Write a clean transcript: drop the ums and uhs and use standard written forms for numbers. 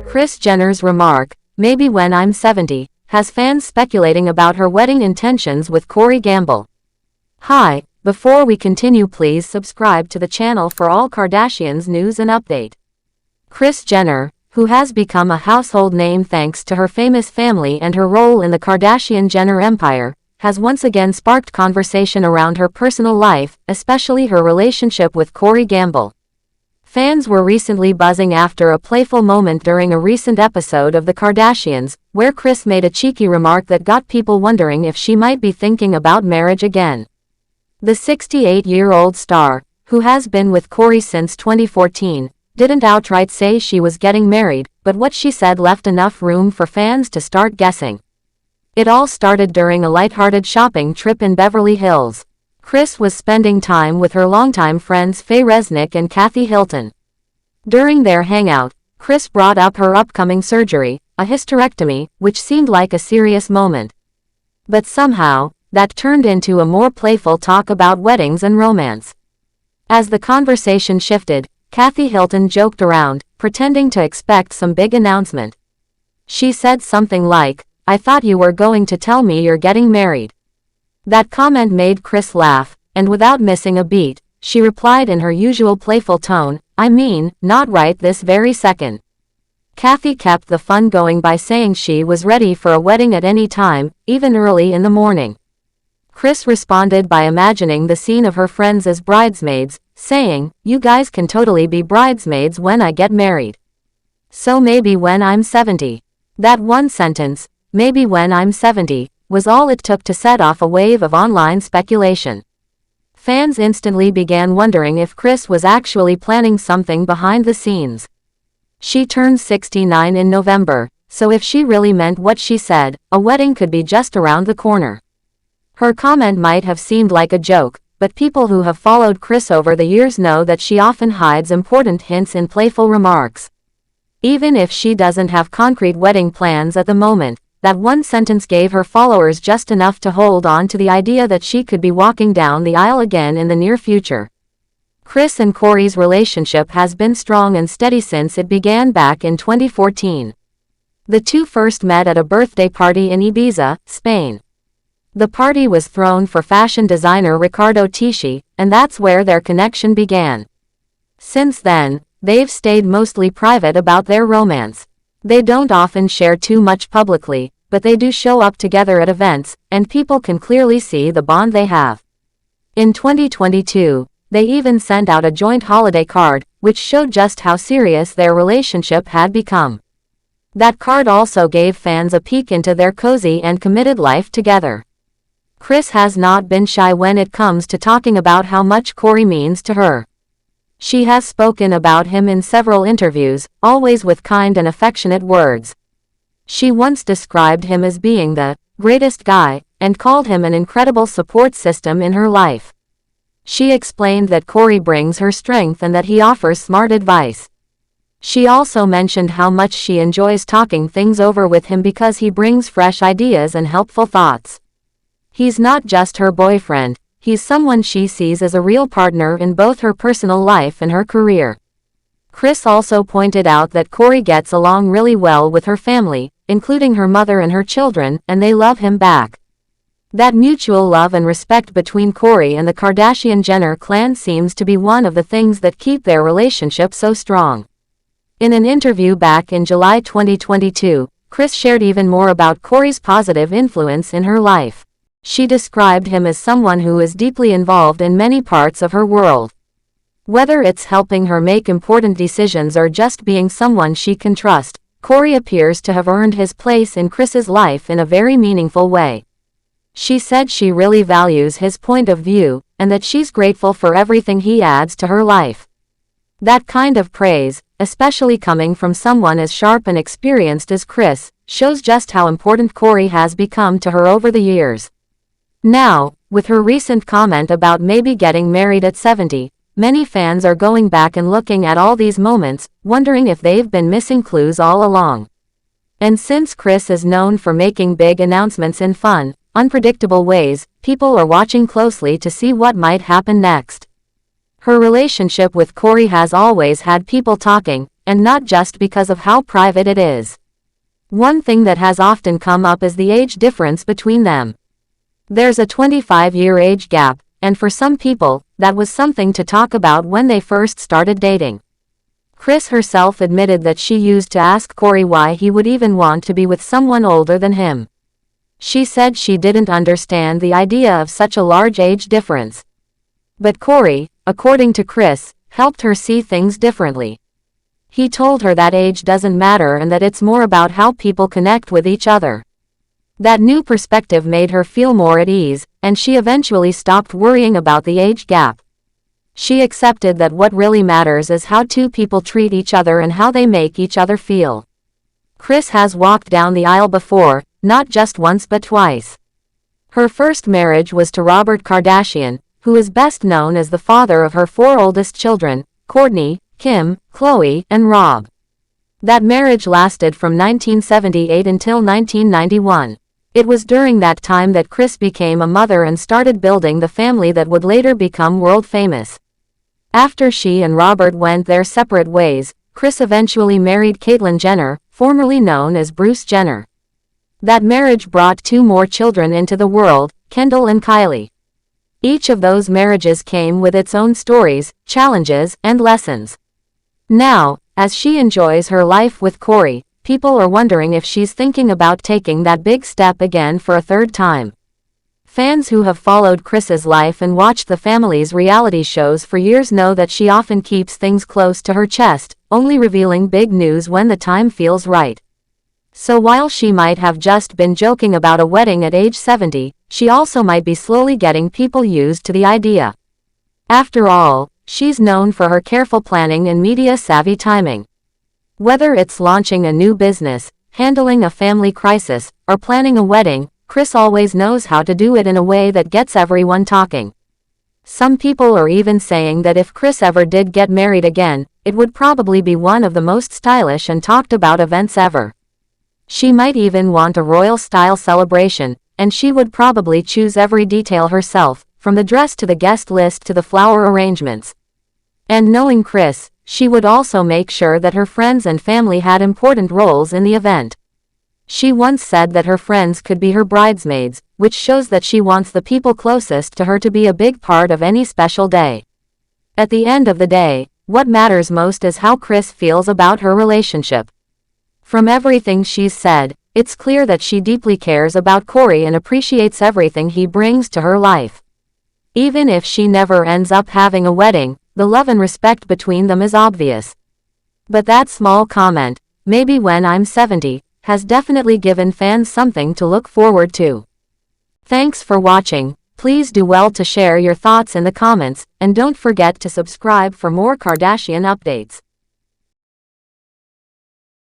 Kris Jenner's remark, "Maybe when I'm 70, has fans speculating about her wedding intentions with Corey Gamble. Hi, before we continue, please subscribe to the channel for all Kardashians news and update. Kris Jenner, who has become a household name thanks to her famous family and her role in the Kardashian-Jenner empire, has once again sparked conversation around her personal life, especially her relationship with Corey Gamble. Fans were recently buzzing after a playful moment during a recent episode of The Kardashians, where Kris made a cheeky remark that got people wondering if she might be thinking about marriage again. The 68-year-old star, who has been with Corey since 2014, didn't outright say she was getting married, but what she said left enough room for fans to start guessing. It all started during a lighthearted shopping trip in Beverly Hills. Kris was spending time with her longtime friends Faye, Resnick and Hilton. During their hangout, Kris brought up her upcoming surgery, a hysterectomy, which seemed like a serious moment. But somehow, that turned into a more playful talk about weddings and romance. As the conversation shifted, Hilton joked around, pretending to expect some big announcement. She said something like, "I thought you were going to tell me you're getting married." That comment made Kris laugh, and without missing a beat, she replied in her usual playful tone, "I mean, not right this very second." Kathy kept the fun going by saying she was ready for a wedding at any time, even early in the morning. Kris responded by imagining the scene of her friends as bridesmaids, saying, "You guys can totally be bridesmaids when I get married. So maybe when I'm 70. That one sentence, "maybe when I'm 70, was all it took to set off a wave of online speculation. Fans instantly began wondering if Kris was actually planning something behind the scenes. She turned 69 in November, so if she really meant what she said, a wedding could be just around the corner. Her comment might have seemed like a joke, but people who have followed Kris over the years know that she often hides important hints in playful remarks. Even if she doesn't have concrete wedding plans at the moment, that one sentence gave her followers just enough to hold on to the idea that she could be walking down the aisle again in the near future. Kris and Corey's relationship has been strong and steady since it began back in 2014. The two first met at a birthday party in Ibiza, Spain. The party was thrown for fashion designer Riccardo Tisci, and that's where their connection began. Since then, they've stayed mostly private about their romance. They don't often share too much publicly, but they do show up together at events, and people can clearly see the bond they have. In 2022, they even sent out a joint holiday card, which showed just how serious their relationship had become. That card also gave fans a peek into their cozy and committed life together. Kris has not been shy when it comes to talking about how much Corey means to her. She has spoken about him in several interviews, always with kind and affectionate words. She once described him as being the greatest guy, and called him an incredible support system in her life. She explained that Corey brings her strength and that he offers smart advice. She also mentioned how much she enjoys talking things over with him because he brings fresh ideas and helpful thoughts. He's not just her boyfriend. He's someone she sees as a real partner in both her personal life and her career. Kris also pointed out that Corey gets along really well with her family, including her mother and her children, and they love him back. That mutual love and respect between Corey and the Kardashian-Jenner clan seems to be one of the things that keep their relationship so strong. In an interview back in July 2022, Kris shared even more about Corey's positive influence in her life. She described him as someone who is deeply involved in many parts of her world. Whether it's helping her make important decisions or just being someone she can trust, Corey appears to have earned his place in Kris's life in a very meaningful way. She said she really values his point of view, and that she's grateful for everything he adds to her life. That kind of praise, especially coming from someone as sharp and experienced as Kris, shows just how important Corey has become to her over the years. Now, with her recent comment about maybe getting married at 70, many fans are going back and looking at all these moments, wondering if they've been missing clues all along. And since Kris is known for making big announcements in fun, unpredictable ways, people are watching closely to see what might happen next. Her relationship with Kory has always had people talking, and not just because of how private it is. One thing that has often come up is the age difference between them. There's a 25-year age gap, and for some people, that was something to talk about when they first started dating. Kris herself admitted that she used to ask Kory why he would even want to be with someone older than him. She said she didn't understand the idea of such a large age difference. But Kory, according to Kris, helped her see things differently. He told her that age doesn't matter and that it's more about how people connect with each other. That new perspective made her feel more at ease, and she eventually stopped worrying about the age gap. She accepted that what really matters is how two people treat each other and how they make each other feel. Kris has walked down the aisle before, not just once but twice. Her first marriage was to Robert Kardashian, who is best known as the father of her 4 oldest children, Kourtney, Kim, Khloe, and Rob. That marriage lasted from 1978 until 1991. It was during that time that Kris became a mother and started building the family that would later become world famous. After she and Robert went their separate ways, Kris eventually married Caitlyn Jenner, formerly known as Bruce Jenner. That marriage brought 2 more children into the world, Kendall and Kylie. Each of those marriages came with its own stories, challenges, and lessons. Now, as she enjoys her life with Kory, people are wondering if she's thinking about taking that big step again for a 3rd time. Fans who have followed Kris's life and watched the family's reality shows for years know that she often keeps things close to her chest, only revealing big news when the time feels right. So while she might have just been joking about a wedding at age 70, she also might be slowly getting people used to the idea. After all, she's known for her careful planning and media-savvy timing. Whether it's launching a new business, handling a family crisis, or planning a wedding, Kris always knows how to do it in a way that gets everyone talking. Some people are even saying that if Kris ever did get married again, it would probably be one of the most stylish and talked about events ever. She might even want a royal-style celebration, and she would probably choose every detail herself, from the dress to the guest list to the flower arrangements. And knowing Kris, she would also make sure that her friends and family had important roles in the event. She once said that her friends could be her bridesmaids, which shows that she wants the people closest to her to be a big part of any special day. At the end of the day, what matters most is how Kris feels about her relationship. From everything she's said, it's clear that she deeply cares about Kory and appreciates everything he brings to her life. Even if she never ends up having a wedding, the love and respect between them is obvious. But that small comment, "Maybe when I'm 70, has definitely given fans something to look forward to. Thanks for watching. Please do well to share your thoughts in the comments, and don't forget to subscribe for more Kardashian updates.